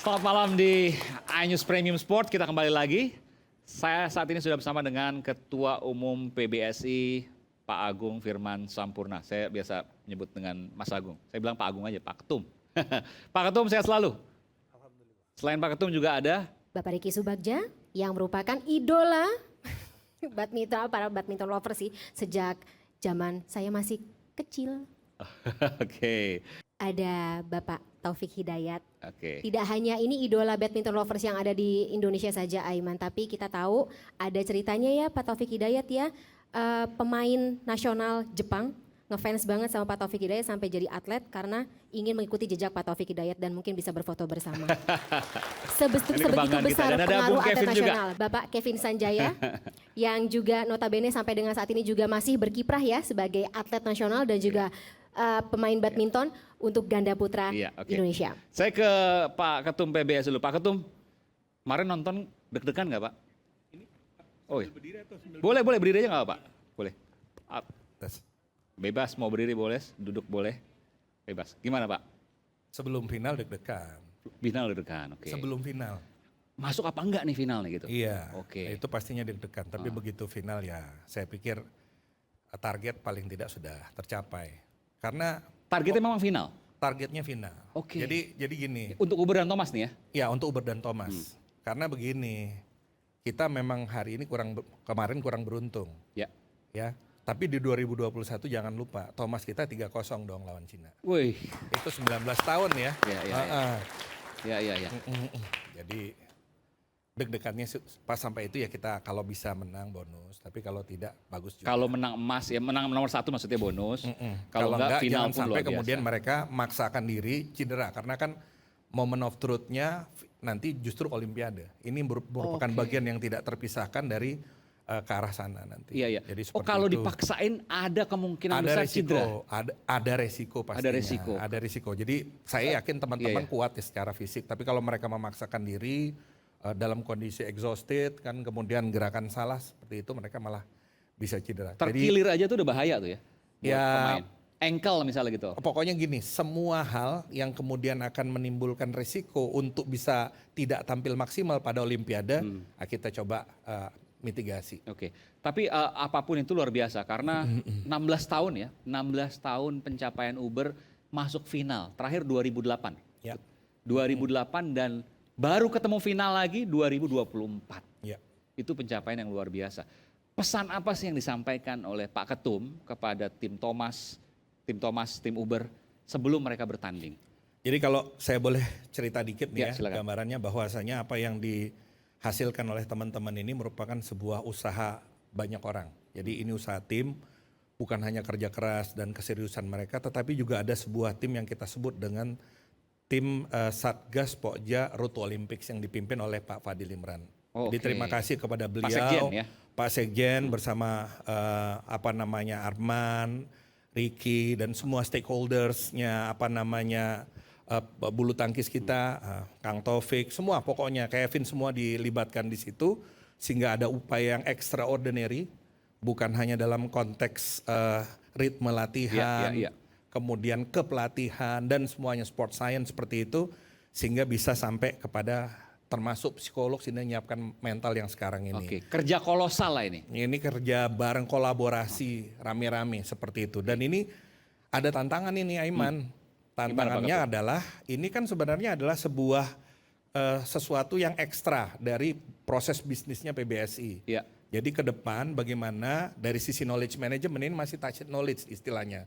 Selamat malam di iNews Premium Sport, kita kembali lagi. Saya saat ini sudah bersama dengan Ketua Umum PBSI, Pak Agung Firman Sampurna. Saya biasa menyebut dengan Mas Agung. Saya bilang Pak Agung aja, Pak Ketum. Pak Ketum, sehat selalu. Selain Pak Ketum juga ada Bapak Riki Subagja yang merupakan idola badminton, para badminton lover sih sejak zaman saya masih kecil. Oke. Ada Bapak Taufik Hidayat. Oke. Tidak hanya ini idola badminton lovers yang ada di Indonesia saja, Aiman, tapi kita tahu ada ceritanya ya Pak Taufik Hidayat ya, pemain nasional Jepang, ngefans banget sama Pak Taufik Hidayat sampai jadi atlet karena ingin mengikuti jejak Pak Taufik Hidayat dan mungkin bisa berfoto bersama. Sebegitu kebanggaan kita. besar Dan ada pengaruh Bung atlet Kevin juga. nasional, Bapak Kevin Sanjaya, yang juga notabene sampai dengan saat ini juga masih berkiprah ya sebagai atlet nasional dan juga pemain badminton untuk ganda putra Iya, oke. Indonesia. Saya ke Pak Ketum PBS dulu. Pak Ketum, kemarin nonton deg-degan nggak Pak? Oh iya. Boleh berdiri aja nggak Pak? Boleh. Bebas mau berdiri boleh, duduk boleh. Bebas. Gimana Pak? Sebelum final deg-degan. Final deg-degan, oke. Sebelum final. Masuk apa enggak nih final nih gitu? Iya. Oke. Itu pastinya deg-degan. Tapi begitu final ya saya pikir target paling tidak sudah tercapai. Karena Targetnya memang final? targetnya final. Oke. Jadi gini. Untuk Uber dan Thomas nih ya? Ya untuk Uber dan Thomas. Karena begini. Kita memang hari ini kemarin kurang beruntung. Ya. Ya. Tapi di 2021 jangan lupa Thomas kita 3-0 dong lawan Cina. Wih. Itu 19 tahun ya. Ya. Jadi deg-degannya pas sampai itu ya kita kalau bisa menang bonus, tapi kalau tidak bagus juga. Kalau menang emas ya menang nomor 1 maksudnya bonus. Kalau enggak final jangan pun sampai luar kemudian biasa. mereka maksakan diri cedera karena kan moment of truth-nya nanti justru Olimpiade. Ini merupakan bagian yang tidak terpisahkan dari ke arah sana nanti. Iya. Jadi Oh seperti kalau itu. dipaksain ada kemungkinan Ada besar resiko, cedera? ada resiko pastinya. Ada resiko. Jadi saya yakin teman-teman Iya. kuat ya secara fisik. Tapi kalau mereka memaksakan diri dalam kondisi exhausted kan kemudian gerakan salah seperti itu mereka malah bisa cedera. Terkilir aja tuh udah bahaya tuh ya? Buat Ya, pemain. Ankle misalnya gitu? Pokoknya gini, semua hal yang kemudian akan menimbulkan resiko untuk bisa tidak tampil maksimal pada Olimpiade, kita coba mitigasi. Oke, tapi apapun itu luar biasa karena 16 tahun ya, 16 tahun pencapaian Uber masuk final, terakhir 2008. Ya. 2008 dan baru ketemu final lagi 2024. Ya. Itu pencapaian yang luar biasa. Pesan apa sih yang disampaikan oleh Pak Ketum kepada tim tim Uber sebelum mereka bertanding? Jadi kalau saya boleh cerita dikit nih Ya, silakan. gambarannya bahwasanya apa yang dihasilkan oleh teman-teman ini merupakan sebuah usaha banyak orang. Jadi ini usaha tim, bukan hanya kerja keras dan keseriusan mereka, tetapi juga ada sebuah tim yang kita sebut dengan tim Satgas Pokja Road to Olympics yang dipimpin oleh Pak Fadil Imran. Oh, Jadi oke. terima kasih kepada beliau, Sekjen ya? Pak Sekjen bersama Arman, Ricky dan semua stakeholdersnya bulu tangkis kita, Kang Taufik, semua pokoknya Kevin semua dilibatkan di situ sehingga ada upaya yang extraordinary, bukan hanya dalam konteks ritme latihan, kemudian kepelatihan dan semuanya sport science seperti itu sehingga bisa sampai kepada termasuk psikolog sehingga menyiapkan mental yang sekarang ini. Oke, kerja kolosal lah ini. Ini kerja bareng kolaborasi rame-rame seperti itu. Dan ini ada tantangan ini Aiman. Tantangannya adalah ini kan sebenarnya adalah sebuah sesuatu yang ekstra dari proses bisnisnya PBSI. Ya. Jadi ke depan bagaimana dari sisi knowledge management ini masih tacit knowledge istilahnya.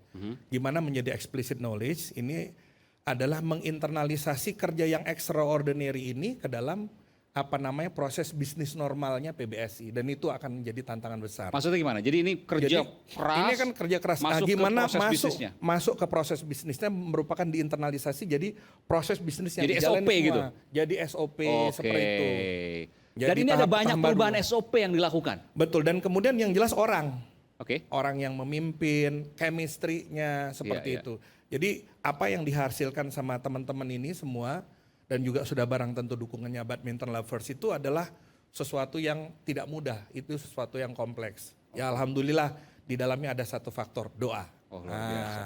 Gimana menjadi explicit knowledge ini adalah menginternalisasi kerja yang extraordinary ini ke dalam proses bisnis normalnya PBSI dan itu akan menjadi tantangan besar. Maksudnya gimana? Jadi ini kerja keras. Ini kan kerja keras. Masuk Gimana ke proses bisnisnya? masuk ke proses bisnisnya merupakan diinternalisasi jadi proses bisnis yang Jadi dijalani SOP semua. gitu? Jadi SOP seperti itu. Dan Jadi ini ada tahap-tahap banyak baru. perubahan SOP yang dilakukan. Betul dan kemudian yang jelas orang. Oke. Orang yang memimpin, chemistry-nya seperti Iya. itu. Jadi apa yang dihasilkan sama teman-teman ini semua dan juga sudah barang tentu dukungannya badminton lovers itu adalah sesuatu yang tidak mudah, itu sesuatu yang kompleks. Ya alhamdulillah di dalamnya ada satu faktor doa. Oh, luar biasa.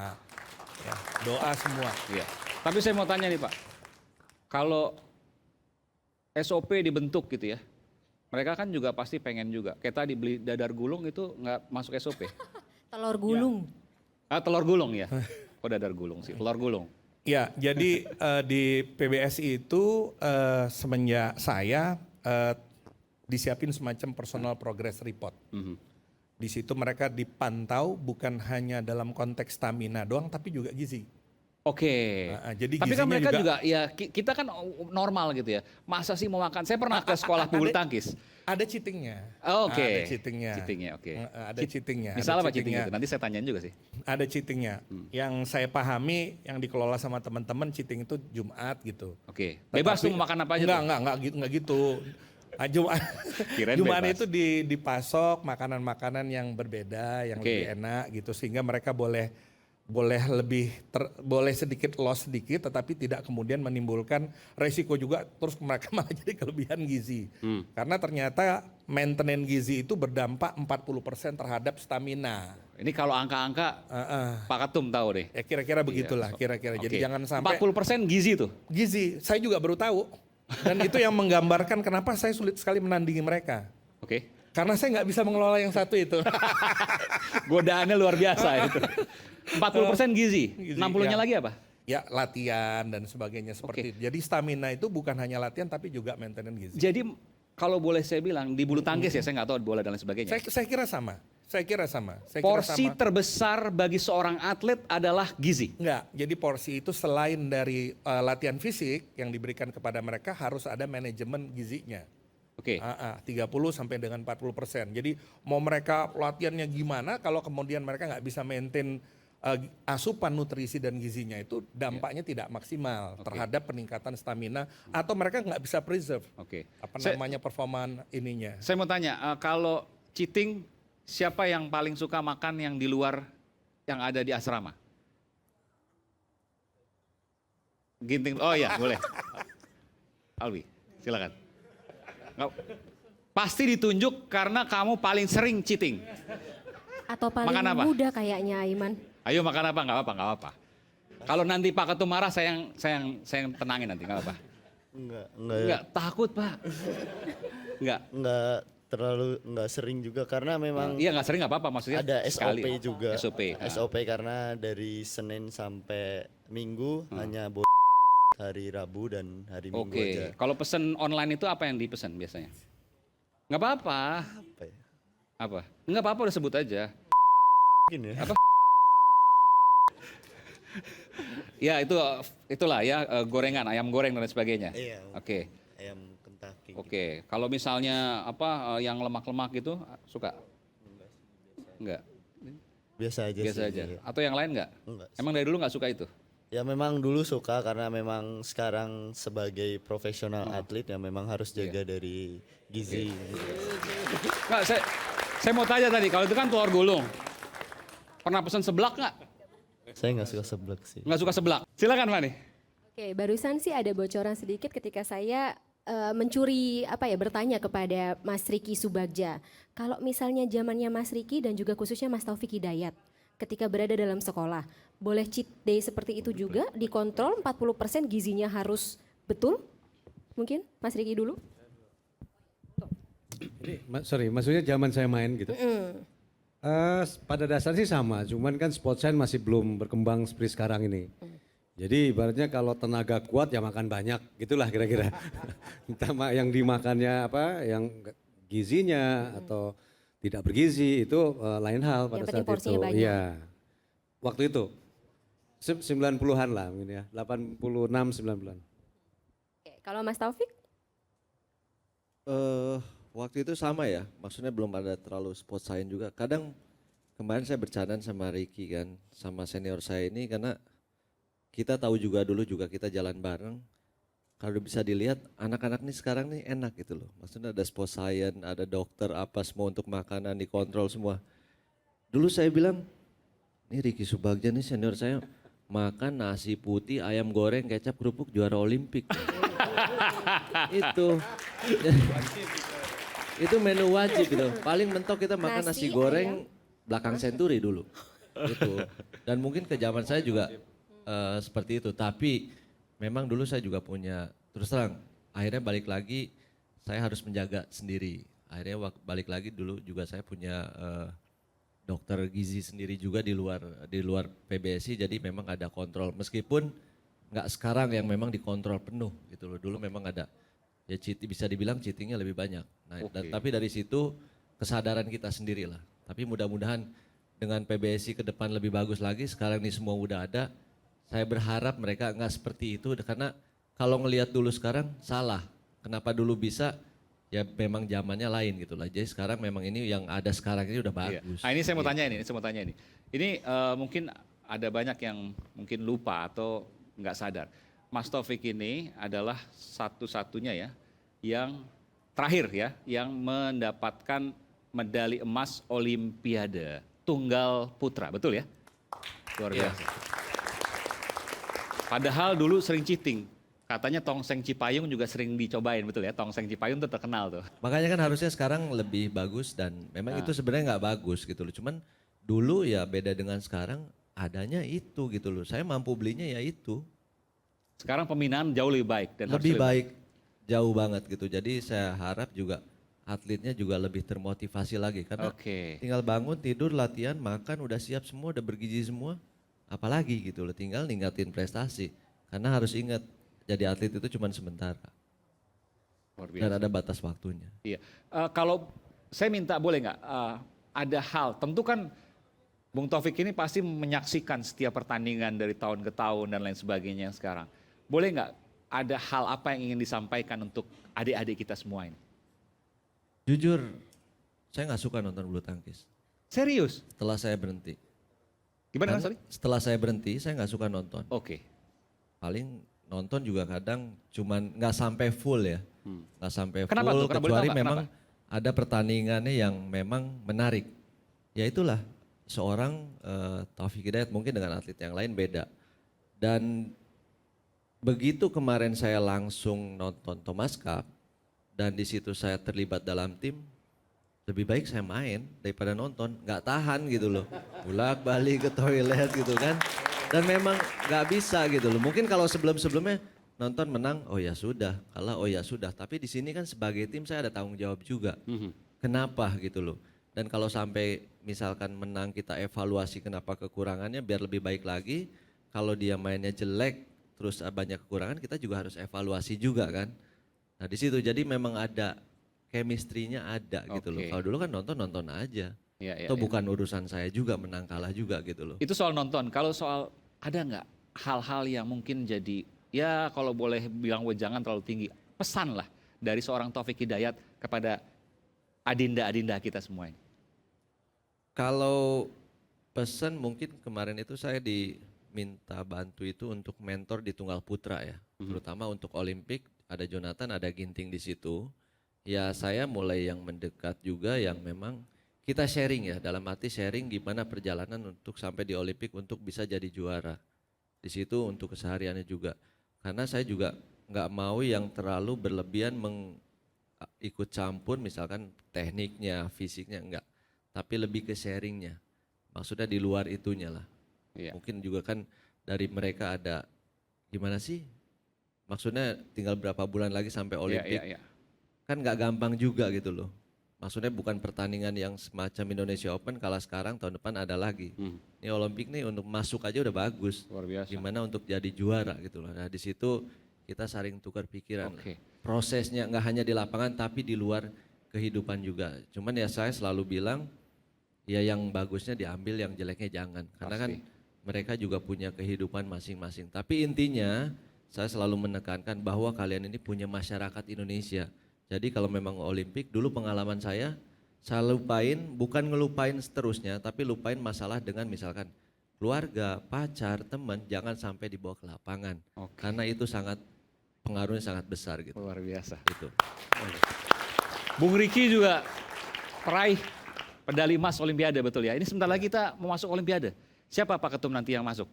Ya, doa semua. Iya. Tapi saya mau tanya nih Pak, kalau SOP dibentuk gitu ya. Mereka kan juga pasti pengen juga. Kayak tadi beli dadar gulung itu nggak masuk SOP. Telur gulung. Telur gulung ya. Oh dadar gulung sih, telur gulung. Ya, jadi di PBSI itu semenjak saya disiapin semacam personal progress report. Di situ mereka dipantau bukan hanya dalam konteks stamina doang, tapi juga gizi. Oke. Jadi Tapi kan gizinya mereka juga- juga ya kita kan normal gitu ya. Masa sih mau makan? Saya pernah ke sekolah bulu tangkis. Ada cheatingnya. Oke. Ada cheatingnya. Cheatingnya, oke. Ada cheatingnya. Misal ada apa cheating itu? Nanti saya tanyain juga sih. Ada cheatingnya. Yang saya pahami, yang dikelola sama teman-teman, cheating itu Jumat gitu. Oke. Bebas tuh Tetapi- mau makan apa aja tuh? Enggak gitu. Jumat, Kirain Jumat bebas. itu dipasok makanan-makanan yang berbeda, yang Oke. lebih enak gitu, sehingga mereka boleh boleh sedikit loss sedikit, tetapi tidak kemudian menimbulkan resiko juga terus mereka malah jadi kelebihan gizi. Karena ternyata maintenance gizi itu berdampak 40% terhadap stamina. Ini kalau angka-angka Pak Ketum tahu deh. Ya kira-kira begitulah, kira-kira. Jadi Oke. jangan sampai 40% gizi tuh. gizi. Saya juga baru tahu. Dan itu yang menggambarkan kenapa saya sulit sekali menandingi mereka. Oke. Karena saya nggak bisa mengelola yang satu itu. Godaannya luar biasa itu. 40% gizi. Gizi, 60-nya ya. lagi apa? Ya latihan dan sebagainya seperti itu. Jadi stamina itu bukan hanya latihan tapi juga maintenance gizi. Jadi kalau boleh saya bilang di bulu tangkis ya, saya nggak tahu bola dan lain sebagainya. Saya kira sama. Saya kira sama. Porsi terbesar bagi seorang atlet adalah gizi. Enggak, jadi porsi itu selain dari latihan fisik yang diberikan kepada mereka harus ada manajemen gizinya. Oke. 30 sampai dengan 40%. Jadi mau mereka latihannya gimana kalau kemudian mereka nggak bisa maintain asupan nutrisi dan gizinya itu dampaknya tidak maksimal terhadap peningkatan stamina atau mereka nggak bisa preserve Oke. namanya performa ininya. Saya mau tanya, kalau cheating siapa yang paling suka makan yang di luar yang ada di asrama? Ginting, oh iya boleh. Alwi, silakan. Pasti ditunjuk karena kamu paling sering cheating. Atau paling Makan apa? muda kayaknya Aiman. Ayo makan apa? Nggak apa-apa. Kalau nanti Pak Ketum marah, saya yang tenangin nanti, nggak apa. Nggak takut Pak. Nggak sering juga karena memang Iya nggak sering nggak apa-apa, maksudnya ada sekali. SOP juga. SOP. SOP karena dari Senin sampai Minggu hanya hari Rabu dan hari Minggu aja. Oke. Kalau pesen online itu apa yang dipesan biasanya? Nggak apa-apa. Apa ya? Apa? Nggak apa-apa, udah sebut aja. Mungkin ya. Apa? Ya itulah ya, gorengan, ayam goreng dan lain sebagainya. Iya. Oke. Ayam Kentucky. Oke. Kalau misalnya apa yang lemak-lemak gitu suka? Enggak. Biasa aja Biasa sih. aja. Iya. Atau yang lain enggak? Enggak. Emang dari dulu nggak suka itu? Ya memang dulu suka karena memang sekarang sebagai profesional atlet ya memang harus jaga dari gizi. Nggak, saya mau tanya tadi, kalau itu kan telur gulung. Pernah pesan seblak nggak? Saya nggak suka seblak sih. Nggak suka seblak. Silakan Fani. Oke, barusan sih ada bocoran sedikit ketika saya bertanya kepada Mas Riki Subagja. Kalau misalnya zamannya Mas Riki dan juga khususnya Mas Taufik Hidayat ketika berada dalam sekolah, boleh cheat day seperti itu juga, dikontrol 40% gizinya harus betul? Mungkin Mas Riki dulu? Maksudnya zaman saya main gitu. Pada dasarnya sih sama, cuman kan sport science masih belum berkembang seperti sekarang ini. Jadi ibaratnya kalau tenaga kuat ya makan banyak, gitulah kira-kira. Entah yang dimakannya apa, yang gizinya atau tidak bergizi itu lain hal pada Yang penting saat porsinya itu. banyak. Iya. Waktu itu 90-an lah ini ya, 86 90-an. Oke, kalau Mas Taufik? Waktu itu sama ya, maksudnya belum ada terlalu sport science juga. Kadang kemarin saya bercanda sama Ricky kan, sama senior saya ini karena kita tahu juga dulu juga kita jalan bareng. Kalau bisa dilihat anak-anak nih sekarang nih enak gitu loh. Maksudnya ada sport science, ada dokter apa semua untuk makanan dikontrol semua. Dulu saya bilang, nih Ricky Subagja nih senior saya makan nasi putih, ayam goreng, kecap, kerupuk juara Olimpik. Itu menu wajib gitu. Paling mentok kita makan nasi goreng belakang senturi dulu. Gitu. Dan mungkin ke zaman saya juga seperti itu. Tapi memang dulu saya juga punya, terus terang, akhirnya balik lagi saya harus menjaga sendiri. Akhirnya balik lagi dulu juga saya punya dokter gizi sendiri juga di luar PBSI, jadi memang ada kontrol. Meskipun nggak sekarang yang memang dikontrol penuh gitu loh. Dulu memang ada ya bisa dibilang cheatingnya lebih banyak. Nah, tapi dari situ kesadaran kita sendiri lah. Tapi mudah-mudahan dengan PBSI ke depan lebih bagus lagi. Sekarang ini semua udah ada. Saya berharap mereka nggak seperti itu karena kalau ngelihat dulu sekarang salah. Kenapa dulu bisa? Ya memang zamannya lain gitu lah. Jadi sekarang memang ini yang ada sekarang ini udah Iya. bagus. Nah, ini saya mau tanya ini. Ini mungkin ada banyak yang mungkin lupa atau nggak sadar. Mas Taufik ini adalah satu-satunya ya yang terakhir ya yang mendapatkan medali emas Olimpiade tunggal putra, betul ya? Luar biasa. Padahal dulu sering cheating. Katanya tongseng Cipayung juga sering dicobain, betul ya? Tongseng Cipayung tuh terkenal tuh. Makanya kan harusnya sekarang lebih bagus dan memang itu sebenarnya nggak bagus gitu loh. Cuman dulu ya beda dengan sekarang adanya itu gitu loh. Saya mampu belinya ya itu. Sekarang pembinaan jauh lebih baik dan harus Lebih baik, jauh banget gitu. Jadi saya harap juga atletnya juga lebih termotivasi lagi. Karena Oke. tinggal bangun, tidur, latihan, makan, udah siap semua, udah bergizi semua. Apalagi gitu loh, tinggal ningkatin prestasi. Karena harus ingat, jadi atlet itu cuma sementara. Luar Dan biasa. ada batas waktunya. Iya. Kalau saya minta boleh nggak ada hal, tentu kan Bung Taufik ini pasti menyaksikan setiap pertandingan dari tahun ke tahun dan lain sebagainya sekarang. Boleh nggak ada hal apa yang ingin disampaikan untuk adik-adik kita semua ini? Jujur, saya nggak suka nonton bulu tangkis. Serius? Setelah saya berhenti. Gimana Karena Mas? Sorry? setelah saya berhenti, saya nggak suka nonton. Oke. Paling nonton juga kadang cuman nggak sampai full ya. Nggak sampai full, Kenapa tuh? Kenapa? Boleh kecuali tahu nggak? memang Kenapa? ada pertandingannya yang memang menarik. Ya itulah, seorang Taufik Hidayat mungkin dengan atlet yang lain beda. Dan begitu kemarin saya langsung nonton Thomas Cup dan di situ saya terlibat dalam tim, lebih baik saya main daripada nonton, nggak tahan gitu loh, bolak balik ke toilet gitu kan, dan memang nggak bisa gitu loh. Mungkin kalau sebelumnya nonton menang, oh ya sudah, kalah, oh ya sudah. Tapi di sini kan sebagai tim saya ada tanggung jawab juga. Kenapa gitu loh? Dan kalau sampai misalkan menang kita evaluasi kenapa kekurangannya biar lebih baik lagi. Kalau dia mainnya jelek, terus banyak kekurangan, kita juga harus evaluasi juga kan. Nah di situ jadi memang ada chemistry-nya ada gitu loh. Oke. Kalau dulu kan nonton aja. Iya, iya, Atau iya. bukan urusan saya juga menang kalah juga gitu loh. Itu soal nonton. Kalau soal ada nggak hal-hal yang mungkin jadi ya kalau boleh bilang jangan terlalu tinggi. Pesan lah dari seorang Taufik Hidayat kepada adinda-adinda kita semua ini. Kalau pesan mungkin kemarin itu saya diminta bantu itu untuk mentor di tunggal putra ya. Terutama untuk Olimpik ada Jonathan, ada Ginting di situ. Ya saya mulai yang mendekat juga yang memang kita sharing ya, dalam arti sharing gimana perjalanan untuk sampai di Olimpik untuk bisa jadi juara. Di situ untuk kesehariannya juga. Karena saya juga nggak mau yang terlalu berlebihan ikut campur misalkan tekniknya, fisiknya enggak. Tapi lebih ke sharingnya. Maksudnya di luar itunya lah. Iya. Mungkin juga kan dari mereka ada gimana sih? Maksudnya tinggal berapa bulan lagi sampai Olimpik. Iya, iya, iya. Kan nggak gampang juga gitu loh. Maksudnya bukan pertandingan yang semacam Indonesia Open, kalah sekarang tahun depan ada lagi. Ini Olimpik nih untuk masuk aja udah bagus. Luar biasa. Gimana untuk jadi juara gitu loh. Nah di situ kita saling tukar pikiran. Oke. Prosesnya nggak hanya di lapangan tapi di luar kehidupan juga. Cuman ya saya selalu bilang ya yang bagusnya diambil, yang jeleknya jangan. Karena kan Pasti. mereka juga punya kehidupan masing-masing. Tapi intinya saya selalu menekankan bahwa kalian ini punya masyarakat Indonesia. Jadi kalau memang Olimpik, dulu pengalaman saya lupain, bukan ngelupain seterusnya, tapi lupain masalah dengan misalkan keluarga, pacar, teman, jangan sampai dibawa ke lapangan. Oke. Karena itu pengaruhnya sangat besar gitu. Luar biasa. Gitu. Bung Riki juga peraih medali emas Olimpiade, betul ya? Ini sebentar lagi kita mau masuk Olimpiade. Siapa Pak Ketum nanti yang masuk?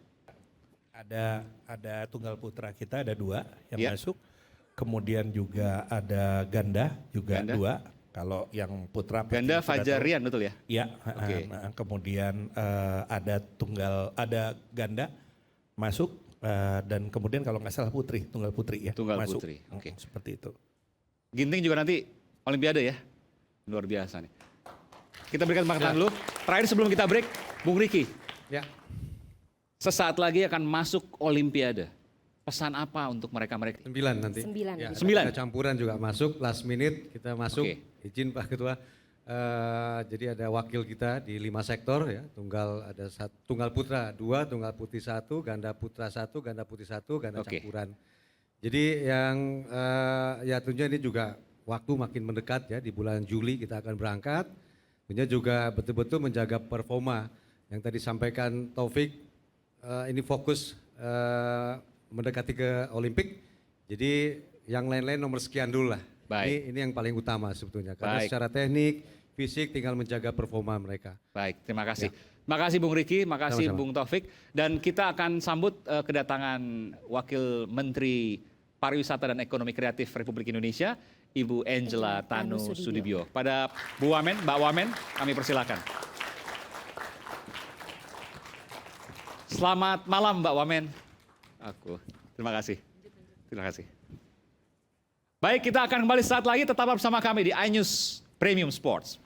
Ada tunggal putra kita ada 2 yang Iya. masuk. Kemudian juga ada ganda juga Ganda. 2. Kalau yang putra pasti Ganda sudah Fajar tahu. Rian, betul ya? Iya, Oke. nah, kemudian ada ganda masuk, Dan kemudian kalau nggak salah putri, tunggal putri ya. Tunggal masuk. putri, oke. Seperti itu. Ginting juga nanti Olimpiade ya. Luar biasa nih. Kita berikan tepuk tangan dulu. Terakhir sebelum kita break, Bung Riki. Ya. Sesaat lagi akan masuk Olimpiade. Pesan apa untuk mereka-mereka? 9 nanti. 9. Ya, ada 9. campuran juga masuk, last minute kita masuk. Oke. Izin Pak Ketua. Jadi ada wakil kita di 5 sektor ya. Tunggal putra 2, tunggal putri 1, ganda putra 1, ganda putri 1, ganda Oke. campuran. Jadi yang ya tentunya ini juga waktu makin mendekat ya, di bulan Juli kita akan berangkat. Tentunya juga betul-betul menjaga performa yang tadi sampaikan Taufik, ini fokus mendekati ke Olimpik. Jadi yang lain-lain nomor sekian dulu lah. Baik. Ini yang paling utama sebetulnya. Karena Baik. secara teknik, fisik tinggal menjaga performa mereka. Baik, terima kasih. Makasih Bung Riki, makasih Sama-sama. Bung Taufik. Dan kita akan sambut kedatangan Wakil Menteri Pariwisata dan Ekonomi Kreatif Republik Indonesia, Ibu Angela Tanu Sudibyo. Pada Bu Wamen, Mbak Wamen, kami persilakan. Selamat malam Mbak Wamen. Terima kasih. Terima kasih. Baik, kita akan kembali saat lagi, tetap bersama kami di iNews Premium Sports.